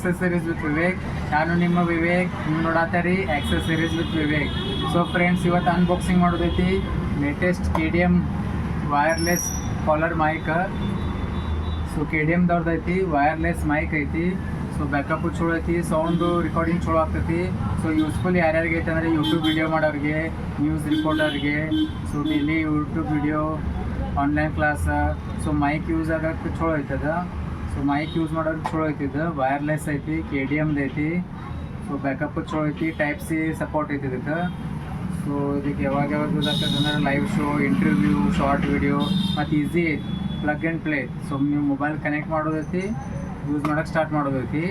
Accessories with Vivek. ನಾನು ನಿಮ್ಮ ವಿವೇಕ್, ನೀವು ನೋಡತ್ತೀರಿ accessories with Vivek. So friends, ಇವತ್ತು ಅನ್ಬಾಕ್ಸಿಂಗ್ ಮಾಡೋದೈತಿ latest KTM wireless collar mic. So KTMದವ್ರದ್ದು ಐತಿ, ವೈರ್ಲೆಸ್ ಮೈಕ್ ಐತಿ. ಸೊ ಬ್ಯಾಕಪ್ ಚಲೋ ಐತಿ, ಸೌಂಡು ರೆಕಾರ್ಡಿಂಗ್ ಚಲೋ ಆಗ್ತೈತಿ. ಸೊ ಯೂಸ್ಫುಲ್ ಯಾರ್ಯಾರಿಗೆ ಐತೆ ಅಂದರೆ ಯೂಟ್ಯೂಬ್ ವೀಡಿಯೋ ಮಾಡೋರಿಗೆ, ನ್ಯೂಸ್ ರಿಪೋರ್ಟರ್ಗೆ, so daily YouTube video, online class. So mic use ಆಗೋಕ್ಕೆ ಚಲೋ ಐತದ. ಸೊ ಮೈಕ್ ಯೂಸ್ ಮಾಡೋಕ್ಕೆ ಚಲೋ ಐತಿದ್ದು. ವೈರ್ಲೆಸ್ ಐತಿ, KTMದು ಐತಿ. ಸೊ ಬ್ಯಾಕಪ್ ಚಲೋ ಐತಿ, ಟೈಪ್ ಸಿ ಸಪೋರ್ಟ್ ಐತಿ ಇದಕ್ಕೆ. ಸೊ ಇದಕ್ಕೆ ಯಾವಾಗ ಯೂಸ್ ಆಗ್ತದೆ ಅಂದರೆ live show, interview, short video ಮತ್ತು ಈಸಿ ಐತಿ, ಪ್ಲಗ್ ಆ್ಯಂಡ್ ಪ್ಲೇ. ಸೊ ನೀವು ಮೊಬೈಲ್ ಕನೆಕ್ಟ್ ಮಾಡೋದೈತಿ, ಯೂಸ್ ಮಾಡೋಕ್ಕೆ ಸ್ಟಾರ್ಟ್ ಮಾಡೋದೈತಿ.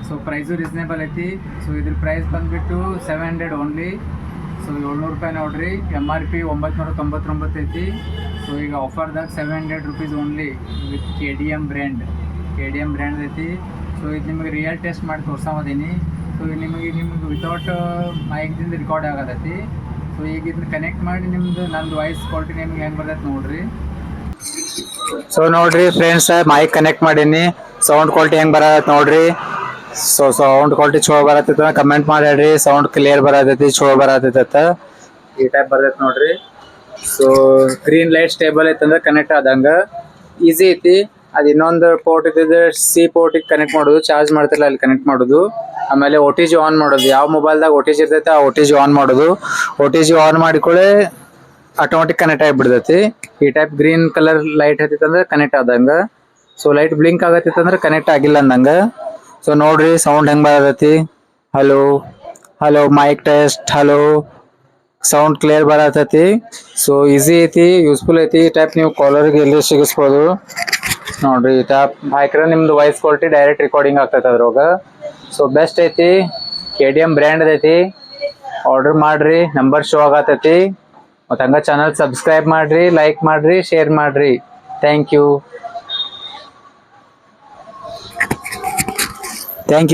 ಸೊ ಪ್ರೈಸು ರೀಸನೇಬಲ್ ಐತಿ. ಸೊ ಇದ್ರ ಪ್ರೈಸ್ ಬಂದುಬಿಟ್ಟು 700 ಓನ್ಲಿ. ಸೊ 700 ರೂಪಾಯಿ ನೋಡಿರಿ. MRP 999 ಐತಿ. ಸೊ ಈಗ ಆಫರ್ದಾಗ 700 rupees only with KTM brand ಐತಿ. ಸೊ ಇದು ನಿಮಗೆ ರಿಯಲ್ ಟೆಸ್ಟ್ ಮಾಡಿ ತೋರ್ಸಾಮದೀನಿ. ಸೊ ನಿಮಗೆ ವಿತೌಟ್ ಮೈಕ್ದಿಂದ ರೆಕಾರ್ಡ್ ಆಗೋದೈತಿ. ಸೊ ಈಗ ಇದನ್ನ ಕನೆಕ್ಟ್ ಮಾಡಿ ನಂದು ವಾಯ್ಸ್ ಕ್ವಾಲಿಟಿ ನಿಮ್ಗೆ ಹೆಂಗೆ ಬರ್ತೈತೆ ನೋಡಿರಿ. ಸೊ ನೋಡಿರಿ ಫ್ರೆಂಡ್ಸ್, ಮೈಕ್ ಕನೆಕ್ಟ್ ಮಾಡೀನಿ. ಸೌಂಡ್ ಕ್ವಾಲಿಟಿ ಹೆಂಗೆ ಬರತ್ತೆ ನೋಡಿರಿ. ಸೊ ಸೌಂಡ್ ಕ್ವಾಲಿಟಿ ಚಲೋ ಬರತ್ತೈತೆ ಕಮೆಂಟ್ ಮಾಡಿ ಹೇಳ್ರಿ. ಸೌಂಡ್ ಕ್ಲಿಯರ್ ಬರತೈತಿ, ಚಲೋ ಬರತೈತೆ, ಈ ಟೈಪ್ ಬರ್ತೈತೆ ನೋಡಿರಿ. ಸೊ ಗ್ರೀನ್ ಲೈಟ್ ಸ್ಟೇಬಲ್ ಐತಂದ್ರೆ ಕನೆಕ್ಟ್ ಆದಂಗೆ ಈಸಿ ಐತಿ. ಅದು ಇನ್ನೊಂದು ಪೋರ್ಟ್ ಇದ್ದಿದ್ದು C ಪೋರ್ಟಿಗೆ ಕನೆಕ್ಟ್ ಮಾಡೋದು, ಚಾರ್ಜ್ ಮಾಡ್ತಿಲ್ಲ ಅಲ್ಲಿ ಕನೆಕ್ಟ್ ಮಾಡೋದು. ಆಮೇಲೆ OTG ಆನ್ ಮಾಡೋದು, ಯಾವ ಮೊಬೈಲ್ದಾಗ OTG ಇರ್ತೈತೆ ಆ OTG ಆನ್ ಮಾಡೋದು. OTG ಆನ್ ಮಾಡಿಕೊಳ್ಳೆ ಆಟೋಮೆಟಿಕ್ ಕನೆಕ್ಟ್ ಆಗಿಬಿಡ್ತೈತಿ. ಈ ಟೈಪ್ ಗ್ರೀನ್ ಕಲರ್ ಲೈಟ್ ಹತ್ತಿತ್ತಂದ್ರೆ ಕನೆಕ್ಟ್ ಆದಂಗೆ. ಸೊ ಲೈಟ್ ಬ್ಲಿಂಕ್ ಆಗತ್ತಿತ್ತಂದ್ರೆ ಕನೆಕ್ಟ್ ಆಗಿಲ್ಲ ಅಂದಂಗೆ. ಸೊ ನೋಡ್ರಿ ಸೌಂಡ್ ಹೆಂಗೆ ಬರತೈತಿ. Hello mic test, hello. Sound clear ಬರತೈತಿ. ಸೊ ಈಸಿ ಐತಿ, ಯೂಸ್ಫುಲ್ ಐತಿ. ಈ ಟೈಪ್ ನೀವು ಕಾಲರ್ಗೆ ಎಲ್ಲಿ ಸಿಗಿಸ್ಬೋದು ನೋಡ್ರಿ. ಈ ಟೈಪ್ ಮೈಕ್ರ ನಿಮ್ದು ವಾಯ್ಸ್ ಕ್ವಾಲಿಟಿ ಡೈರೆಕ್ಟ್ ರೆಕಾರ್ಡಿಂಗ್ ಆಗ್ತೈತೆ ಅದ್ರೊಳಗ. ಸೊ ಬೆಸ್ಟ್ ಐತಿ, KTM ಬ್ರ್ಯಾಂಡ್ ಐತಿ. ಆರ್ಡರ್ ಮಾಡ್ರಿ, ನಂಬರ್ ಶೋ ಆಗತೈತಿ. ಮತ್ತು ಹಂಗೆ ಚಾನಲ್ ಸಬ್ಸ್ಕ್ರೈಬ್ ಮಾಡಿರಿ, ಲೈಕ್ ಮಾಡಿರಿ, ಶೇರ್ ಮಾಡಿರಿ. Thank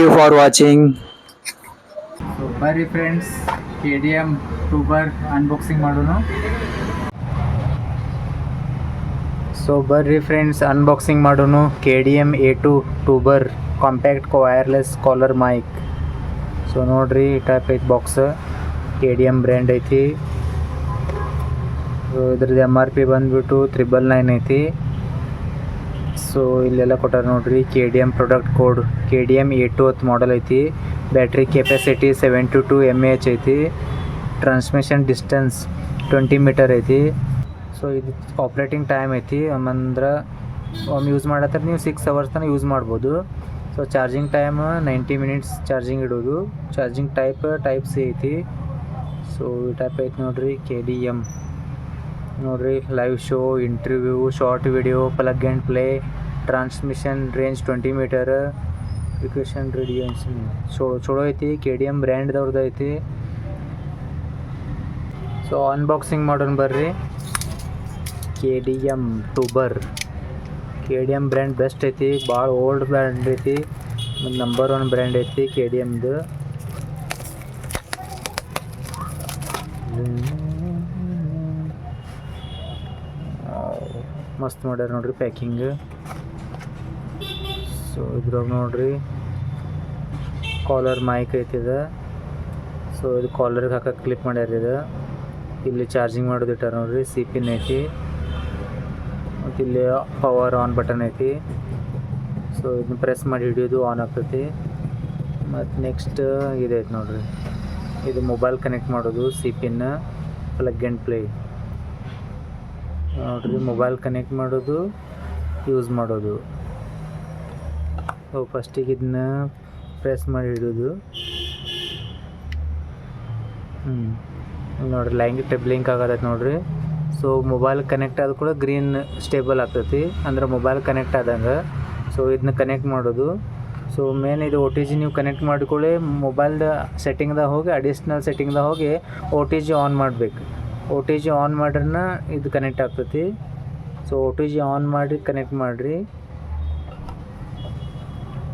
you for watching. So ಬರ್ರಿ ಫ್ರೆಂಡ್ಸ್, KTM ಟೂಬರ್ ಅನ್ಬಾಕ್ಸಿಂಗ್ ಮಾಡೋಣ. KTM A2 tuber compact wireless collar mic. So ನೋಡ್ರಿ ಈ ಟೈಪ್ ಐತಿ ಬಾಕ್ಸ್. KTM ಬ್ರ್ಯಾಂಡ್ ಐತಿ. ಸೊ ಇದ್ರದ್ದು MRP ಬಂದುಬಿಟ್ಟು 999 ಐತಿ. ಸೊ ಇಲ್ಲೆಲ್ಲ ಕೊಟ್ಟಾರ ನೋಡ್ರಿ. KTM product code KTM A2 model ಐತಿ. ಬ್ಯಾಟ್ರಿ ಕೆಪಾಸಿಟಿ 72 mAh ಐತಿ. ಟ್ರಾನ್ಸ್ಮಿಷನ್ ಡಿಸ್ಟೆನ್ಸ್ 20 ಮೀಟರ್ ಐತಿ. ಸೊ ಇದು ಆಪ್ರೇಟಿಂಗ್ ಟೈಮ್ ಐತಿ. ಅಂದ್ರೆ ಯೂಸ್ ಮಾಡತ್ತಾರೆ ನೀವು 6 ಅವರ್ಸ್ ತನಕ ಯೂಸ್ ಮಾಡ್ಬೋದು. So charging time 90 minutes charging ಇಡೋದು. ಚಾರ್ಜಿಂಗ್ ಟೈಪ್ C ಐತಿ. ಸೊ ಈ ಟೈಪ್ ಐತಿ ನೋಡ್ರಿ KTM. ನೋಡ್ರಿ live show, interview, short video, plug and play, transmission range 20 meter, ರಿಕ್ವೆಷನ್ ರೇಡಿಯೇಷನ್. ಚಲೋ ಐತಿ. KTM ಬ್ರ್ಯಾಂಡ್ದವ್ರದ್ದು ಐತಿ. ಸೊ ಅನ್ಬಾಕ್ಸಿಂಗ್ ಮಾಡೋಣ ಬರ್ರಿ. KTM ಟೂಬರ್. KTM ಬ್ರ್ಯಾಂಡ್ ಬೆಸ್ಟ್ ಐತಿ, ಭಾಳ ಓಲ್ಡ್ ಬ್ರ್ಯಾಂಡ್ ಐತಿ, ನಂಬರ್ 1 ಬ್ರ್ಯಾಂಡ್ ಐತಿ KTMದು. ಮಸ್ತ್ ಮಾಡ್ಯಾರ ನೋಡ್ರಿ ಪ್ಯಾಕಿಂಗ್. ಸೊ ಇದ್ರಾಗ ನೋಡ್ರಿ ಕಾಲರ್ ಮೈಕ್ ಐತಿದ. ಸೊ ಇದು ಕಾಲರ್ಗೆ ಹಾಕಕ್ಕೆ ಕ್ಲಿಪ್ ಮಾಡ್ಯಾರ ಇದು. ಇಲ್ಲಿ ಚಾರ್ಜಿಂಗ್ ಮಾಡೋದು ಇಟ್ಟಾರ ನೋಡ್ರಿ. C ಪಿನ್ ಐತಿ. ಮತ್ತು ಇಲ್ಲಿ ಪವರ್ ಆನ್ ಬಟನ್ ಐತಿ. ಸೊ ಇದನ್ನ ಪ್ರೆಸ್ ಮಾಡಿ ಹಿಡಿಯೋದು ಆನ್ ಆಗ್ತೈತಿ. ಮತ್ತು ನೆಕ್ಸ್ಟ್ ಇದೈತೆ ನೋಡ್ರಿ, ಇದು ಮೊಬೈಲ್ ಕನೆಕ್ಟ್ ಮಾಡೋದು. C pin, plug and play ನೋಡ್ರಿ. ಮೊಬೈಲ್ ಕನೆಕ್ಟ್ ಮಾಡೋದು, ಯೂಸ್ ಮಾಡೋದು. ಸೊ ಫಸ್ಟಿಗೆ ಇದನ್ನ ಪ್ರೆಸ್ ಮಾಡಿ ಹಿಡಿಯೋದು. ನೋಡ್ರಿ ಬ್ಲಿಂಕ್ ಆಗತೈತೆ ನೋಡ್ರಿ. ಸೊ ಮೊಬೈಲ್ ಕನೆಕ್ಟ್ ಆದ ಕೂಡ ಗ್ರೀನ್ ಸ್ಟೇಬಲ್ ಆಗ್ತೈತಿ, ಅಂದ್ರೆ ಮೊಬೈಲ್ ಕನೆಕ್ಟ್ ಆದಂಗೆ. ಸೊ ಇದನ್ನ ಕನೆಕ್ಟ್ ಮಾಡೋದು. ಸೊ ಮೇನ್ ಇದು OTG ನೀವು ಕನೆಕ್ಟ್ ಮಾಡಿಕೊಳ್ಳಿ ಮೊಬೈಲ್ದ ಸೆಟ್ಟಿಂಗ್ದಾಗ ಹೋಗಿ, ಅಡಿಷ್ನಲ್ ಸೆಟ್ಟಿಂಗ್ದಾಗ ಹೋಗಿ OTG ಆನ್ ಮಾಡಬೇಕು. OTG ಆನ್ ಮಾಡ್ರನ್ನ ಇದು ಕನೆಕ್ಟ್ ಆಗ್ತೈತಿ. ಸೊ OTG ಆನ್ ಮಾಡಿ ಕನೆಕ್ಟ್ ಮಾಡಿರಿ.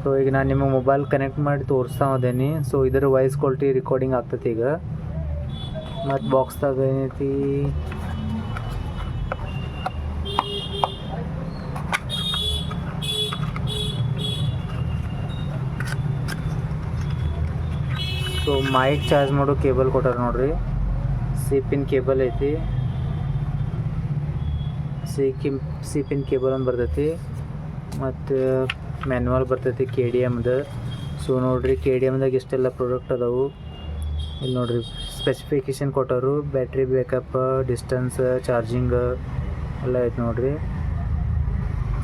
ಸೊ ಈಗ ನಾನು ನಿಮಗೆ ಮೊಬೈಲ್ ಕನೆಕ್ಟ್ ಮಾಡಿ ತೋರಿಸ್ತಾ ಹೋದೇನಿ. ಸೊ ಇದರ ವಾಯ್ಸ್ ಕ್ವಾಲಿಟಿ ರೆಕಾರ್ಡಿಂಗ್ ಆಗ್ತೈತಿ ಈಗ. ಮತ್ತು ಬಾಕ್ಸ್ದಾಗ ಏನೈತಿ, ಸೊ ಮೈಕ್ ಚಾರ್ಜ್ ಮಾಡೋ ಕೇಬಲ್ ಕೊಟ್ಟಾರ ನೋಡ್ರಿ. ಸಿ ಪಿನ್ ಕೇಬಲ್ ಐತಿ, ಸಿ ಪಿನ್ ಕೇಬಲ್ ಅಂತ ಬರ್ತೈತಿ. ಮತ್ತು ಮ್ಯಾನ್ಯುವಲ್ ಬರ್ತೈತಿ ಕೆ ಡಿ ಎಮ್ದು. ಸೊ ನೋಡಿರಿ ಕೆ ಡಿ ಎಮ್ದಾಗ ಇಷ್ಟೆಲ್ಲ ಪ್ರಾಡಕ್ಟ್ ಅದಾವು. ಇಲ್ಲಿ ನೋಡಿರಿ ಸ್ಪೆಸಿಫಿಕೇಷನ್ ಕೊಟ್ಟರು, ಬ್ಯಾಟ್ರಿ ಬ್ಯಾಕಪ್, ಡಿಸ್ಟೆನ್ಸ್, ಚಾರ್ಜಿಂಗ್ ಎಲ್ಲ ಐತೆ ನೋಡಿರಿ.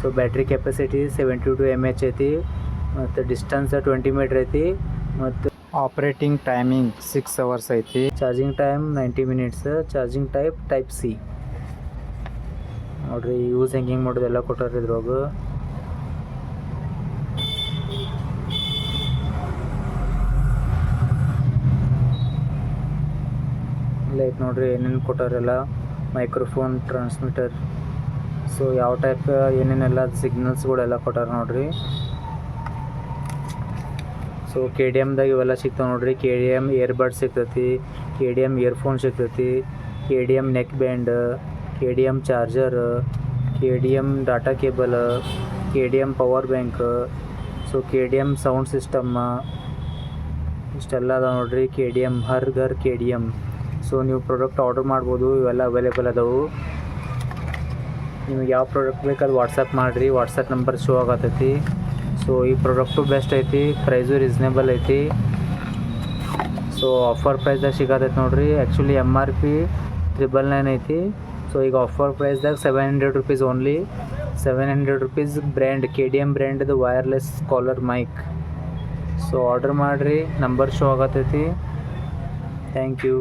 ಸೊ ಬ್ಯಾಟ್ರಿ ಕೆಪಾಸಿಟಿ 72 mAh ಐತಿ, ಮತ್ತು ಡಿಸ್ಟೆನ್ಸ್ 20 ಮೀಟ್ರ್ ಐತಿ, ಮತ್ತು ಆಪ್ರೇಟಿಂಗ್ ಟೈಮಿಂಗ್ 6 hours ಐತಿ. Charging time 90 minutes. Charging type C ನೋಡಿರಿ. ಯೂಸ್ ಹೆಂಗೆ ಮಾಡೋದು ಎಲ್ಲ ಕೊಟ್ಟಾರ ಇದ್ರೊಳಗ. ಇಲ್ಲ ಐತೆ ನೋಡಿರಿ ಏನೇನು ಕೊಟ್ಟಾರೆಲ್ಲ. ಮೈಕ್ರೋಫೋನ್, ಟ್ರಾನ್ಸ್ಮಿಟರ್, ಸೊ ಯಾವ ಟೈಪ್ ಏನೇನೆಲ್ಲ ಸಿಗ್ನಲ್ಸ್ಗಳೆಲ್ಲ ಕೊಟ್ಟಾರ ನೋಡಿರಿ. ಸೊ ಕೆ ಡಿ ಎಮ್ದಾಗ ಇವೆಲ್ಲ ಸಿಗ್ತಾವೆ ನೋಡಿರಿ. ಕೆ ಡಿ ಎಮ್ ಇಯರ್ಬಡ್ ಸಿಗ್ತೈತಿ, ಕೆ ಡಿ ಎಮ್ ಇಯರ್ಫೋನ್ ಸಿಗ್ತೈತಿ, K D M neck band, K D M charger, K D M data cable, K D M power bank, so K D M sound system, ಇಷ್ಟೆಲ್ಲ ಅದಾವೆ ನೋಡಿರಿ. K D M Har Ghar K D M. So ನೀವು product order ಮಾಡ್ಬೋದು, ಇವೆಲ್ಲ available ಅದಾವು. ನಿಮಗೆ ಯಾವ product ಬೇಕು ಅದು ವಾಟ್ಸಪ್ ಮಾಡಿರಿ, ವಾಟ್ಸಪ್ ನಂಬರ್ ಶೋ ಆಗತ್ತೈತಿ. ಸೊ ಈ ಪ್ರಾಡಕ್ಟು ಬೆಸ್ಟ್ ಐತಿ, ಪ್ರೈಸು ರೀಸ್ನೇಬಲ್ ಐತಿ. ಸೊ ಆಫರ್ ಪ್ರೈಸ್ದಾಗ ಸಿಗತೈತಿ ನೋಡಿರಿ. ಆ್ಯಕ್ಚುಲಿ MRP 999 ಐತಿ. ಸೊ ಈಗ ಆಫರ್ ಪ್ರೈಸ್ದಾಗ 700 rupees only. 700 rupees brand, K D M ಬ್ರ್ಯಾಂಡ್ದು wireless collar mic. So order ಮಾಡಿರಿ, ನಂಬರ್ ಶೋ ಆಗತ್ತೈತಿ. Thank you.